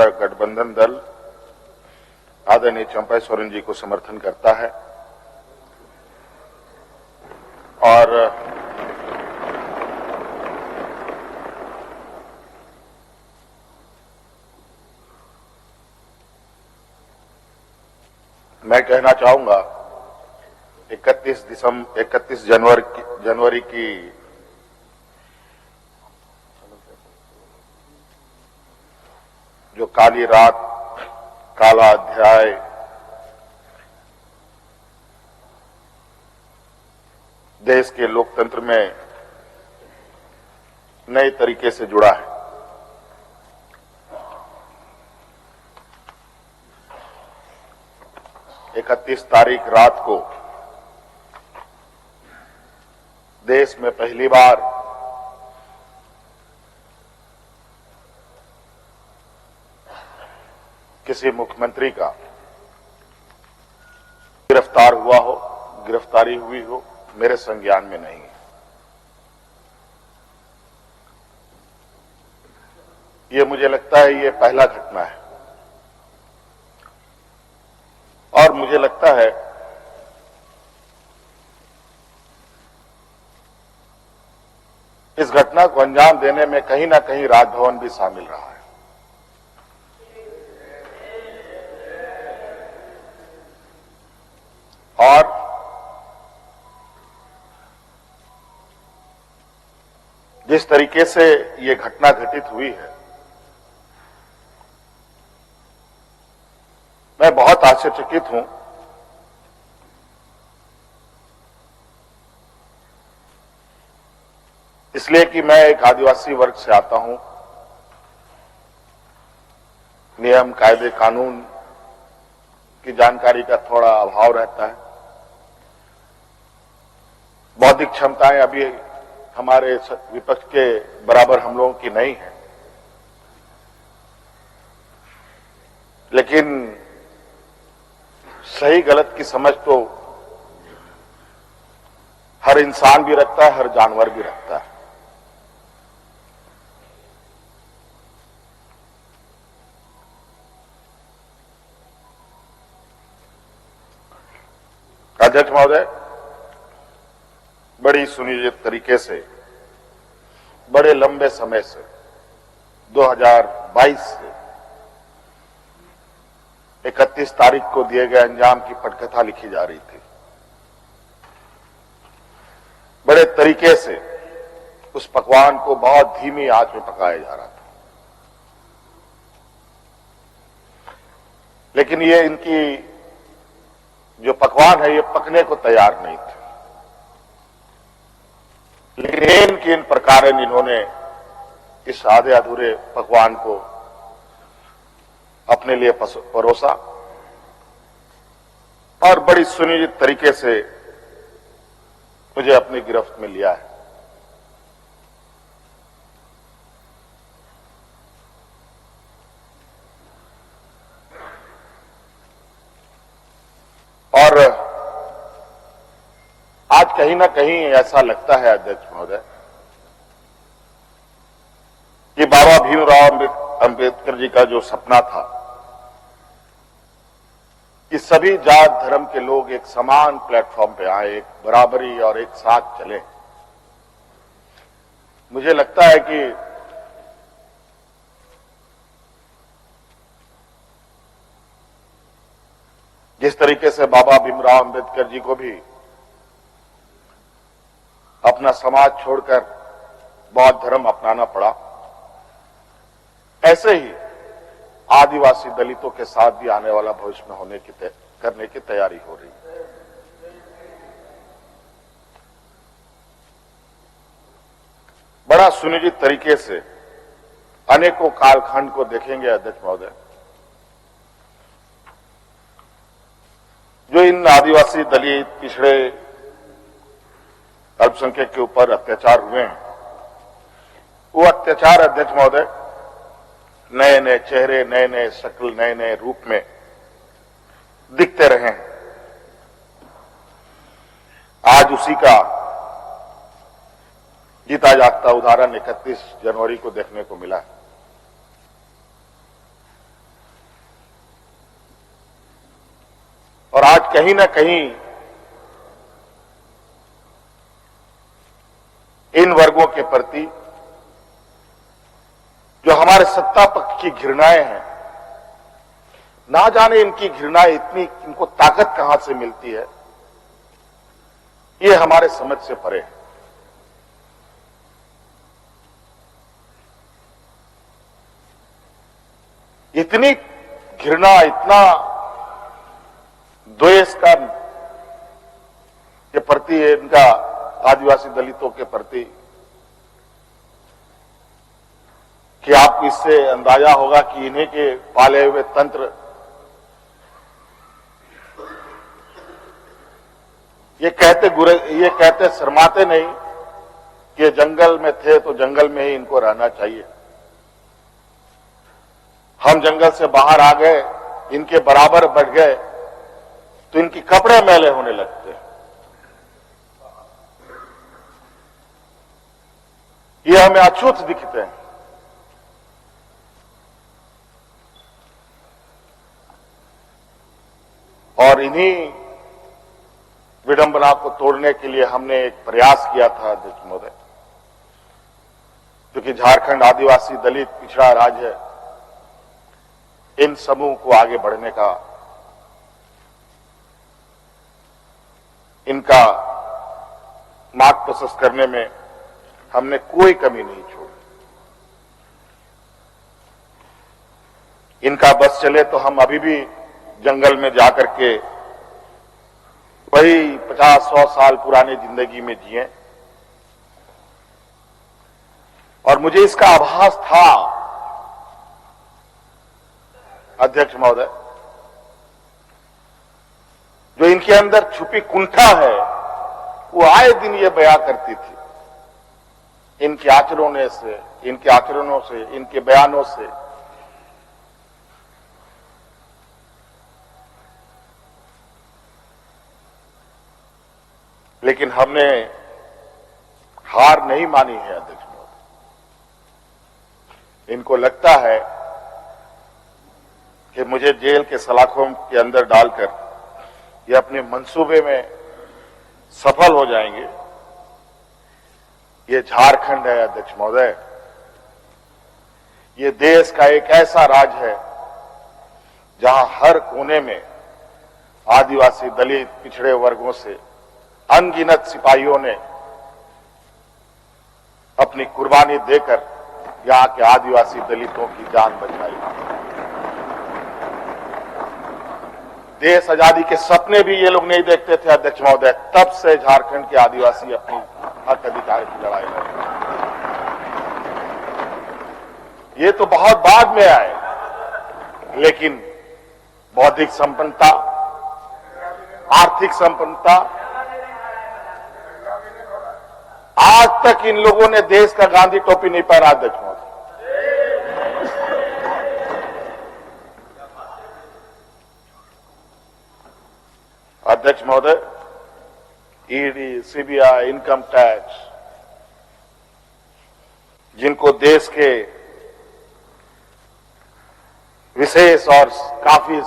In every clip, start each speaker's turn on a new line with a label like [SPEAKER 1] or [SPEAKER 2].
[SPEAKER 1] पूरा गठबंधन दल आदरणीय चंपा सोरेन जी को समर्थन करता है और मैं कहना चाहूंगा 31 जनवरी की जो काली रात, काला अध्याय देश के लोकतंत्र में नए तरीके से जुड़ा है। इकतीस तारीख रात को देश में पहली बार किसी मुख्यमंत्री का गिरफ्तार हुआ हो, गिरफ्तारी हुई हो, मेरे संज्ञान में नहीं है। ये मुझे लगता है ये पहला घटना है और मुझे लगता है इस घटना को अंजाम देने में कहीं ना कहीं राजभवन भी शामिल रहा है। और जिस तरीके से ये घटना घटित हुई है, मैं बहुत आश्चर्यचकित हूं। इसलिए कि मैं एक आदिवासी वर्ग से आता हूं। नियम, कायदे, कानून की जानकारी का थोड़ा अभाव रहता है। बौद्धिक क्षमताएं अभी हमारे विपक्ष के बराबर हम लोगों की नहीं है, लेकिन सही गलत की समझ तो हर इंसान भी रखता है, हर जानवर भी रखता है। अध्यक्ष महोदय, बड़ी सुनियोजित तरीके से, बड़े लंबे समय से 2022 से 31 तारीख को दिए गए अंजाम की पटकथा लिखी जा रही थी। बड़े तरीके से उस पकवान को बहुत धीमी आंच में पकाया जा रहा था, लेकिन ये इनकी जो पकवान है ये पकने को तैयार नहीं थे। लेकिन इन प्रकार इन्होंने इस आधे अधूरे पकवान को अपने लिए परोसा और बड़ी सुनियोजित तरीके से मुझे अपनी गिरफ्त में लिया है। और आज कहीं ना कहीं ऐसा लगता है अध्यक्ष महोदय कि बाबा भीमराव अंबेडकर जी का जो सपना था कि सभी जात धर्म के लोग एक समान प्लेटफॉर्म पे आए, एक बराबरी और एक साथ चले, मुझे लगता है कि जिस तरीके से बाबा भीमराव अंबेडकर जी को भी अपना समाज छोड़कर बौद्ध धर्म अपनाना पड़ा, ऐसे ही आदिवासी दलितों के साथ भी आने वाला भविष्य में करने की तैयारी हो रही है। बड़ा सुनियोजित तरीके से अनेकों कालखंड को देखेंगे अध्यक्ष महोदय, जो इन आदिवासी दलित पिछड़े अल्पसंख्यक के ऊपर अत्याचार हुए हैं, वो अत्याचार अध्यक्ष महोदय नए नए चेहरे, नए नए शक्ल, नए नए रूप में दिखते रहे हैं। आज उसी का जीता जागता उदाहरण 31 जनवरी को देखने को मिला है। और आज कहीं ना कहीं इन वर्गों के प्रति जो हमारे सत्ता पक्ष की घृणाएं हैं, ना जाने इनकी घृणाएं इतनी, इनको ताकत कहां से मिलती है, ये हमारे समझ से परे है। इतनी घृणा, इतना द्वेष का के प्रति इनका आदिवासी दलितों के प्रति कि आपको इससे अंदाजा होगा कि इन्हीं के पाले हुए तंत्र ये कहते शर्माते नहीं कि जंगल में थे तो जंगल में ही इनको रहना चाहिए। हम जंगल से बाहर आ गए, इनके बराबर बढ़ गए तो इनकी कपड़े मैले होने लगते हैं। ये हमें अछूत दिखते हैं। और इन्हीं विडंबना को तोड़ने के लिए हमने एक प्रयास किया था अध्यक्ष महोदय, क्योंकि झारखंड आदिवासी दलित पिछड़ा राज्य है, इन समूह को आगे बढ़ने का, इनका मार्ग प्रशस्त करने में हमने कोई कमी नहीं छोड़ी। इनका बस चले तो हम अभी भी जंगल में जाकर के वही 50-100 साल पुरानी जिंदगी में जिए। और मुझे इसका आभास था अध्यक्ष महोदय, जो इनके अंदर छुपी कुंठा है वो आए दिन ये बयां करती थी, इनके आचरणों से, इनके बयानों से। लेकिन हमने हार नहीं मानी है अध्यक्ष महोदय। इनको लगता है कि मुझे जेल के सलाखों के अंदर डालकर ये अपने मंसूबे में सफल हो जाएंगे। ये झारखंड है अध्यक्ष महोदय, ये देश का एक ऐसा राज्य है जहां हर कोने में आदिवासी दलित पिछड़े वर्गों से अनगिनत सिपाहियों ने अपनी कुर्बानी देकर यहां के आदिवासी दलितों की जान बचाई। देश आजादी के सपने भी ये लोग नहीं देखते थे अध्यक्ष महोदय, तब से झारखंड के आदिवासी अपनी हक अधिकार की लड़ाई लड़ रहे। ये तो बहुत बाद में आए, लेकिन बौद्धिक संपन्नता, आर्थिक संपन्नता, आज तक इन लोगों ने देश का गांधी टोपी नहीं पहना अध्यक्ष महोदय। अध्यक्ष महोदय, ईडी, सीबीआई, इनकम टैक्स, जिनको देश के विशेष और काफी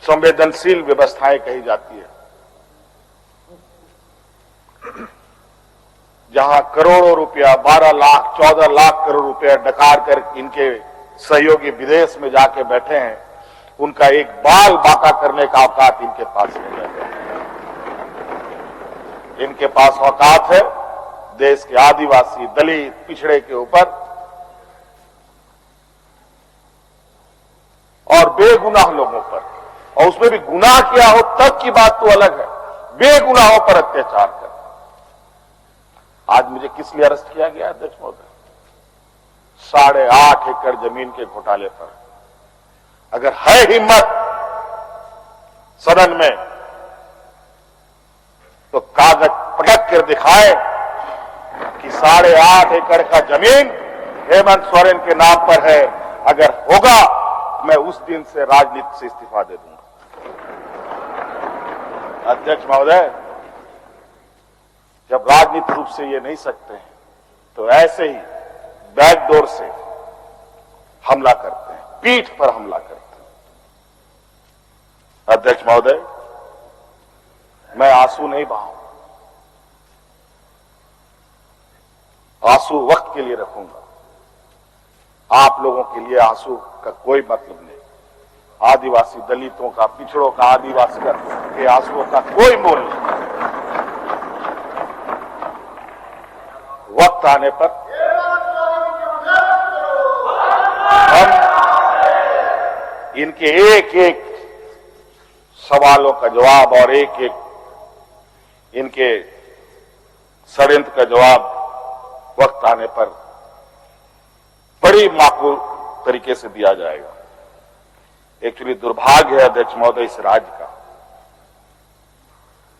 [SPEAKER 1] संवेदनशील व्यवस्थाएं कही जाती है, जहां करोड़ों रुपया, 12 लाख 14 लाख करोड़ रुपया डकार कर इनके सहयोगी विदेश में जाके बैठे हैं, उनका एक बाल बाका करने का औकात इनके पास नहीं है। इनके पास औकात है देश के आदिवासी, दलित, पिछड़े के ऊपर, और बेगुनाह लोगों पर, और उसमें भी गुनाह किया हो तब की बात तो अलग है, बेगुनाहों पर अत्याचार कर। आज मुझे किस लिए अरेस्ट किया गया अध्यक्ष महोदय? 8.5 एकड़ जमीन के घोटाले पर। अगर है हिम्मत सदन में तो कागज पटक कर दिखाए कि 8.5 एकड़ का जमीन हेमंत सोरेन के नाम पर है। अगर होगा मैं उस दिन से राजनीति से इस्तीफा दे दूंगा। अध्यक्ष महोदय, जब राजनीतिक रूप से ये नहीं सकते हैं तो ऐसे ही बैकडोर से हमला करते हैं, पीठ पर हमला करते हैं। अध्यक्ष महोदय, मैं आंसू नहीं बहाऊं, आंसू वक्त के लिए रखूंगा। आप लोगों के लिए आंसू का कोई मतलब नहीं। आदिवासी दलितों का, पिछड़ों का, आदिवासी के आंसुओं का कोई मोल नहीं। वक्त आने पर हम इनके एक एक सवालों का जवाब और एक एक इनके षड्यंत्र का जवाब वक्त आने पर बड़ी माकूल तरीके से दिया जाएगा। एक्चुअली दुर्भाग्य है अध्यक्ष महोदय इस राज्य का,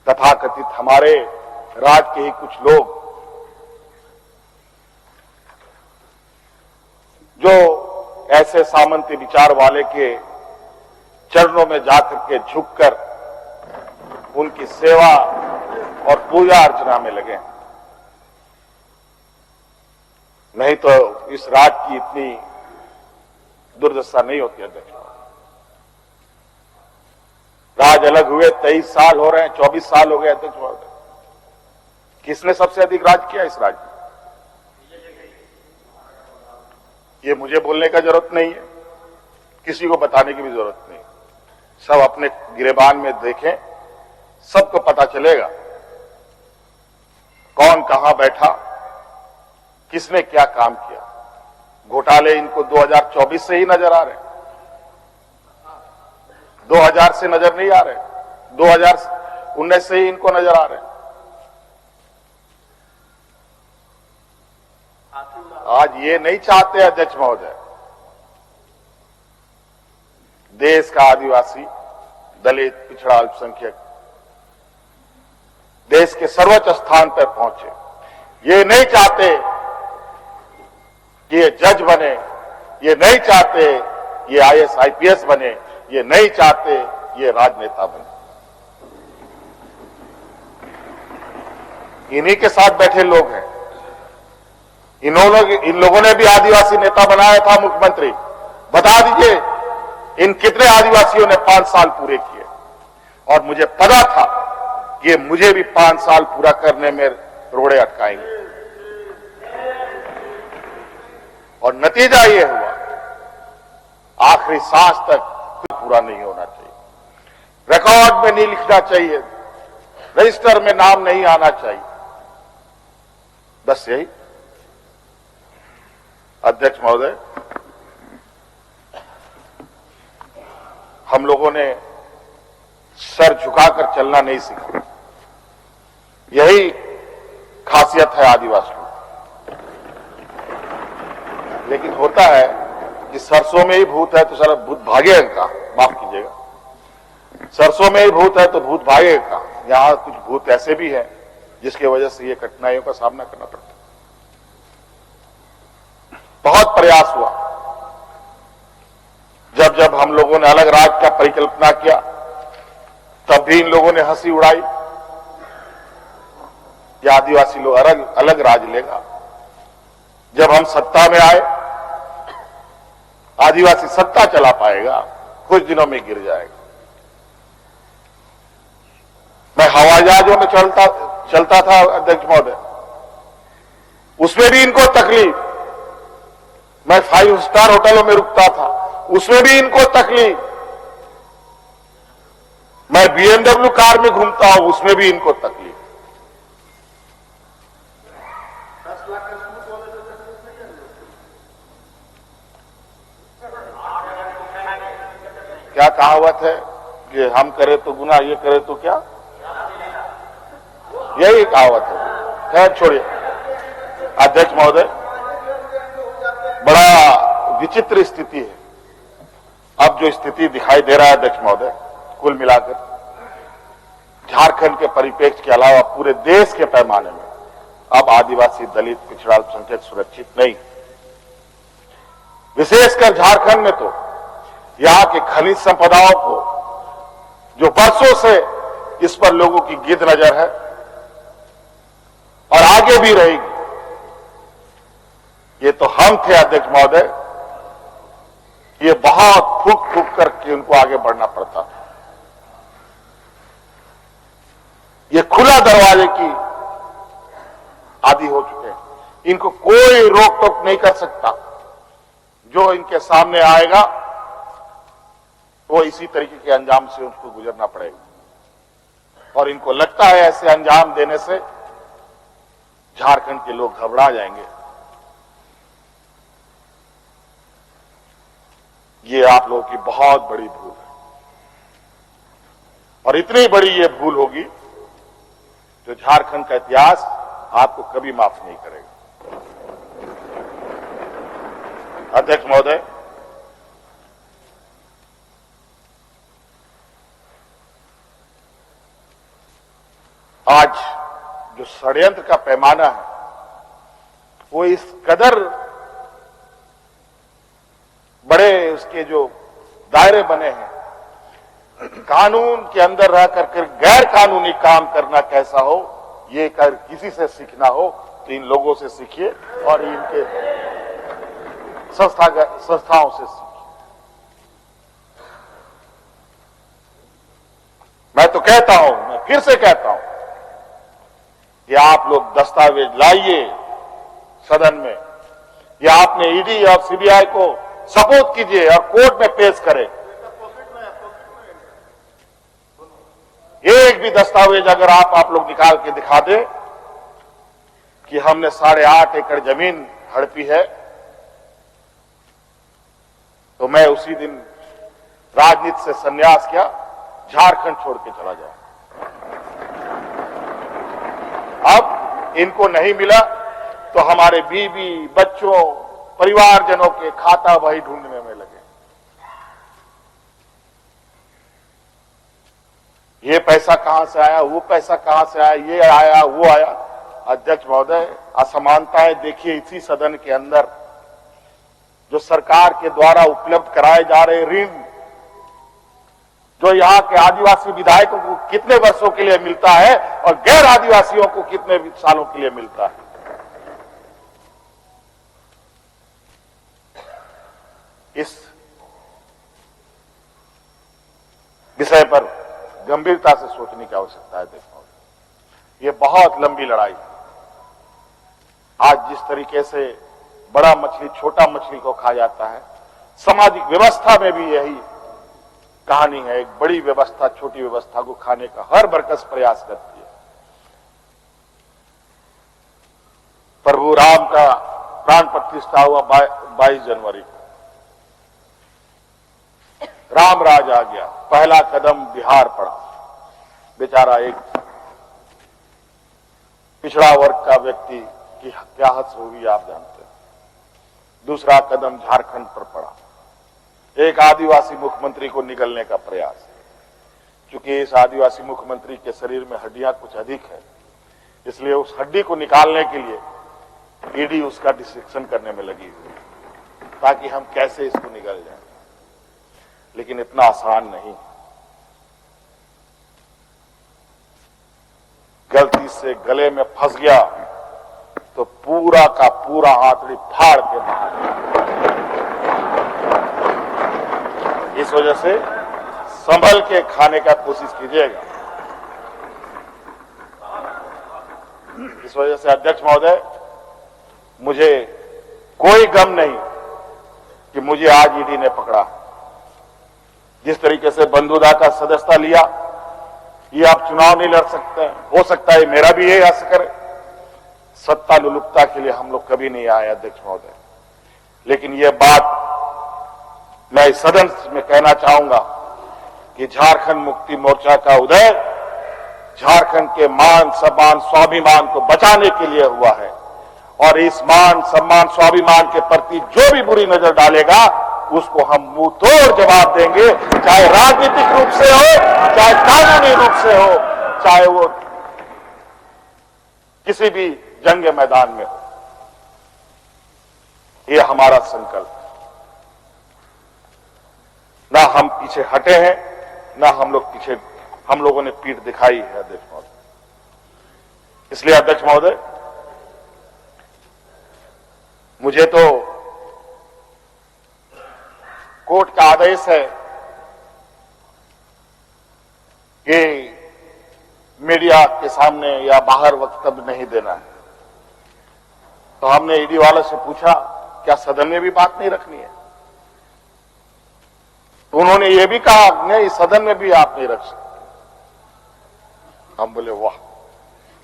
[SPEAKER 1] तथाकथित हमारे राज्य के ही कुछ लोग जो ऐसे सामंती विचार वाले के चरणों में जाकर के झुककर उनकी सेवा और पूजा अर्चना में लगे। नहीं तो इस राज्य की इतनी दुर्दशा नहीं होती अध्यक्ष। राज अलग हुए 23 साल हो रहे हैं, 24 साल हो गए अध्यक्ष महोदय। किसने सबसे अधिक राज किया इस राज्य में? ये मुझे बोलने का जरूरत नहीं है, किसी को बताने की भी जरूरत नहीं। सब अपने गिरेबान में देखें, सबको पता चलेगा कौन कहां बैठा, किसने क्या काम किया। घोटाले इनको 2024 से ही नजर आ रहे हैं, 2000 से नजर नहीं आ रहे, 2019 से ही इनको नजर आ रहे हैं। आज ये नहीं चाहते अध्यक्ष महोदय, देश का आदिवासी, दलित, पिछड़ा, अल्पसंख्यक देश के सर्वोच्च स्थान पर पहुंचे। ये नहीं चाहते कि ये जज बने, ये नहीं चाहते ये आईएएस आईपीएस बने, ये नहीं चाहते ये राजनेता बने। इन्हीं के साथ बैठे लोग हैं। इन लोगों ने भी आदिवासी नेता बनाया था मुख्यमंत्री। बता दीजिए इन कितने आदिवासियों ने 5 साल पूरे किए। और मुझे पता था कि मुझे भी 5 साल पूरा करने में रोड़े अटकाएंगे, और नतीजा ये हुआ आखिरी सांस तक पूरा नहीं होना चाहिए, रिकॉर्ड में नहीं लिखना चाहिए, रजिस्टर में नाम नहीं आना चाहिए। बस यही अध्यक्ष महोदय, हम लोगों ने सर झुकाकर चलना नहीं सीखा। यही खासियत है आदिवासियों। लेकिन होता है कि सरसों में ही भूत है तो सारा भूत भागेगा का, माफ कीजिएगा, सरसों में ही भूत है तो भूत भागेगा का। यहां कुछ भूत ऐसे भी हैं जिसकी वजह से ये कठिनाइयों का सामना करना पड़ता है। बहुत प्रयास हुआ, जब जब हम लोगों ने अलग राज्य का परिकल्पना किया तब भी इन लोगों ने हंसी उड़ाई कि आदिवासी लोग अलग राज्य लेगा। जब हम सत्ता में आए, आदिवासी सत्ता चला पाएगा, कुछ दिनों में गिर जाएगा। मैं हवाई जहाजों में चलता था अध्यक्ष महोदय, उसमें भी इनको तकलीफ। मैं 5 स्टार होटलों में रुकता था, उसमें भी इनको तकलीफ। मैं BMW कार में घूमता हूं, उसमें भी इनको तकलीफ। क्या कहावत है कि हम करें तो गुनाह, ये करें तो क्या, यही कहावत है। खैर छोड़िए अध्यक्ष महोदय, बड़ा विचित्र स्थिति है। अब जो स्थिति दिखाई दे रहा है अध्यक्ष महोदय, कुल मिलाकर झारखंड के परिप्रेक्ष्य के अलावा पूरे देश के पैमाने में अब आदिवासी, दलित, पिछड़ा, अल्पसंख्यक सुरक्षित नहीं। विशेषकर झारखंड में तो यहां के खनिज संपदाओं को, जो वर्षों से इस पर लोगों की गिद्ध नजर है और आगे भी रहेगी। ये तो हम थे अध्यक्ष महोदय, ये बहुत फूक फूक करके उनको आगे बढ़ना पड़ता था। खुला दरवाजे की आदि हो चुके हैं। इनको कोई रोक टोक नहीं कर सकता। जो इनके सामने आएगा वो इसी तरीके के अंजाम से उनको गुजरना पड़ेगा। और इनको लगता है ऐसे अंजाम देने से झारखंड के लोग घबरा जाएंगे। ये आप लोगों की बहुत बड़ी भूल है, और इतनी बड़ी ये भूल होगी जो झारखंड का इतिहास आपको कभी माफ नहीं करेगा। अध्यक्ष महोदय, आज जो षड्यंत्र का पैमाना है वो इस कदर बड़े उसके जो दायरे बने हैं, कानून के अंदर रह करके गैर कानूनी काम करना कैसा हो, ये कर किसी से सीखना हो तो इन लोगों से सीखिए और इनके संस्थाओं से सीखिए। मैं तो कहता हूं, मैं फिर से कहता हूं कि आप लोग दस्तावेज लाइए सदन में, या आपने ईडी और सीबीआई को सपोर्ट कीजिए और कोर्ट में पेश करें। एक भी दस्तावेज अगर आप लोग निकाल के दिखा दे कि हमने 8.5 एकड़ जमीन हड़पी है, तो मैं उसी दिन राजनीति से संन्यास किया, झारखंड छोड़ के चला जाऊं। अब इनको नहीं मिला तो हमारे बीवी, बच्चों, परिवारजनों के खाता वही ढूंढने में लगे। ये पैसा कहां से आया, वो पैसा कहां से आया, ये आया, वो आया। अध्यक्ष महोदय, असमानताएं देखिए इसी सदन के अंदर। जो सरकार के द्वारा उपलब्ध कराए जा रहे ऋण, जो यहां के आदिवासी विधायकों को कितने वर्षों के लिए मिलता है और गैर आदिवासियों को कितने सालों के लिए मिलता है। इस विषय पर गंभीरता से सोचने की आवश्यकता है। देखो, ये बहुत लंबी लड़ाई है। आज जिस तरीके से बड़ा मछली छोटा मछली को खा जाता है, सामाजिक व्यवस्था में भी यही कहानी है। एक बड़ी व्यवस्था छोटी व्यवस्था को खाने का हर बरकस प्रयास करती है। प्रभु राम का प्राण प्रतिष्ठा हुआ 22 जनवरी को। राम राज आ गया, पहला कदम बिहार पड़ा। बेचारा एक पिछड़ा वर्ग का व्यक्ति की क्या हद होगी आप जानते हैं। दूसरा कदम झारखंड पर पड़ा, एक आदिवासी मुख्यमंत्री को निगलने का प्रयास। क्योंकि इस आदिवासी मुख्यमंत्री के शरीर में हड्डियां कुछ अधिक है, इसलिए उस हड्डी को निकालने के लिए ईडी उसका डिसेक्शन करने में लगी हुई, ताकि हम कैसे इसको निगल जाए। लेकिन इतना आसान नहीं। गलती से गले में फंस गया तो पूरा का पूरा आंतड़ी फाड़ के बाहर। इस वजह से संभल के खाने का कोशिश कीजिएगा। इस वजह से अध्यक्ष महोदय, मुझे कोई गम नहीं कि मुझे आज ईडी ने पकड़ा। जिस तरीके से बंधुदा का सदस्यता लिया, ये आप चुनाव नहीं लड़ सकते। हो सकता है मेरा भी यही असर है। सत्ता लुलुपता के लिए हम लोग कभी नहीं आए अध्यक्ष महोदय। लेकिन ये बात मैं इस सदन में कहना चाहूंगा कि झारखंड मुक्ति मोर्चा का उदय झारखंड के मान सम्मान स्वाभिमान को बचाने के लिए हुआ है। और इस मान सम्मान स्वाभिमान के प्रति जो भी बुरी नजर डालेगा उसको हम मुंह तोड़ जवाब देंगे, चाहे राजनीतिक रूप से हो, चाहे कानूनी रूप से हो, चाहे वो किसी भी जंग मैदान में हो। ये हमारा संकल्प। ना हम पीछे हटे हैं, ना हम लोगों ने पीठ दिखाई है अध्यक्ष महोदय। इसलिए अध्यक्ष महोदय, मुझे तो कोर्ट का आदेश है कि मीडिया के सामने या बाहर वक्तव्य नहीं देना है। तो हमने ईडी वालों से पूछा, क्या सदन में भी बात नहीं रखनी है? तो उन्होंने ये भी कहा, नहीं सदन में भी आप नहीं रख सकते। हम बोले वाह।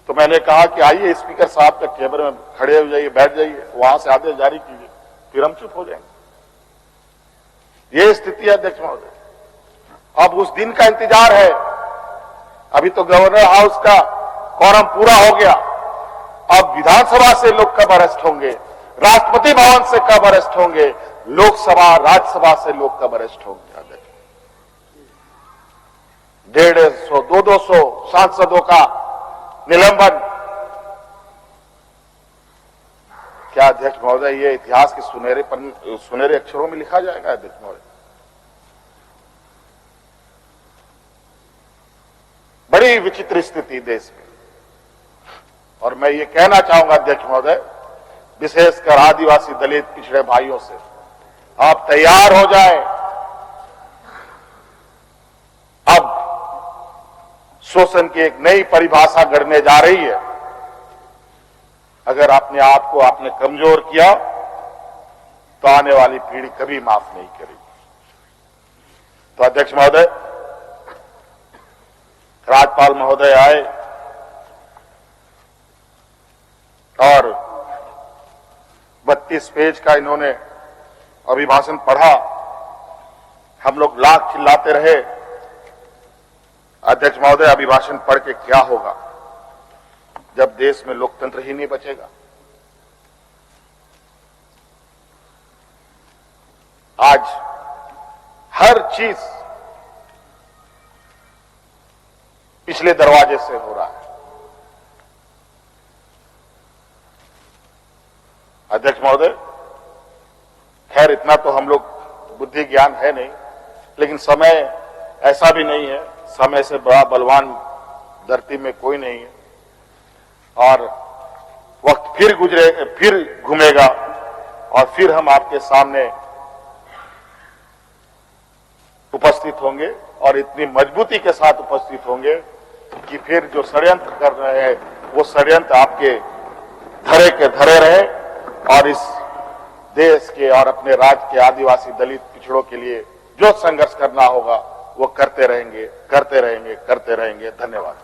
[SPEAKER 1] तो मैंने कहा कि आइए स्पीकर साहब के कैमरे में खड़े हो जाइए, बैठ जाइए, वहां से आदेश जारी कीजिए, फिर हम चुप हो जाएंगे। ये स्थिति है अध्यक्ष महोदय। अब उस दिन का इंतजार है। अभी तो गवर्नर हाउस का कोरम पूरा हो गया। अब विधानसभा से लोग कब अरेस्ट होंगे, राष्ट्रपति भवन से कब अरेस्ट होंगे, लोकसभा राज्यसभा से लोग कब अरेस्ट होंगे? 150, 200 सांसदों का निलंबन। क्या अध्यक्ष महोदय ये इतिहास के सुनहरे अक्षरों में लिखा जाएगा? अध्यक्ष महोदय, बड़ी विचित्र स्थिति देश में। और मैं ये कहना चाहूंगा अध्यक्ष महोदय, विशेषकर आदिवासी दलित पिछड़े भाइयों से, आप तैयार हो जाएं। अब शोषण की एक नई परिभाषा गढ़ने जा रही है। अगर अपने आप को आपने कमजोर किया तो आने वाली पीढ़ी कभी माफ नहीं करेगी। तो अध्यक्ष महोदय, राज्यपाल महोदय आए और 32 पेज का इन्होंने अभिभाषण पढ़ा। हम लोग लाख चिल्लाते रहे। अध्यक्ष महोदय, अभिभाषण पढ़ के क्या होगा जब देश में लोकतंत्र ही नहीं बचेगा? आज हर चीज पिछले दरवाजे से हो रहा है। अध्यक्ष महोदय, खैर इतना तो हम लोग बुद्धि ज्ञान है नहीं, लेकिन समय ऐसा भी नहीं है, समय से बड़ा बलवान धरती में कोई नहीं है। और वक्त फिर घूमेगा और फिर हम आपके सामने उपस्थित होंगे और इतनी मजबूती के साथ उपस्थित होंगे कि फिर जो षड्यंत्र कर रहे हैं वो षड्यंत्र आपके धरे के धरे रहे और इस देश के और अपने राज्य के आदिवासी दलित पिछड़ों के लिए जो संघर्ष करना होगा वो करते रहेंगे। धन्यवाद।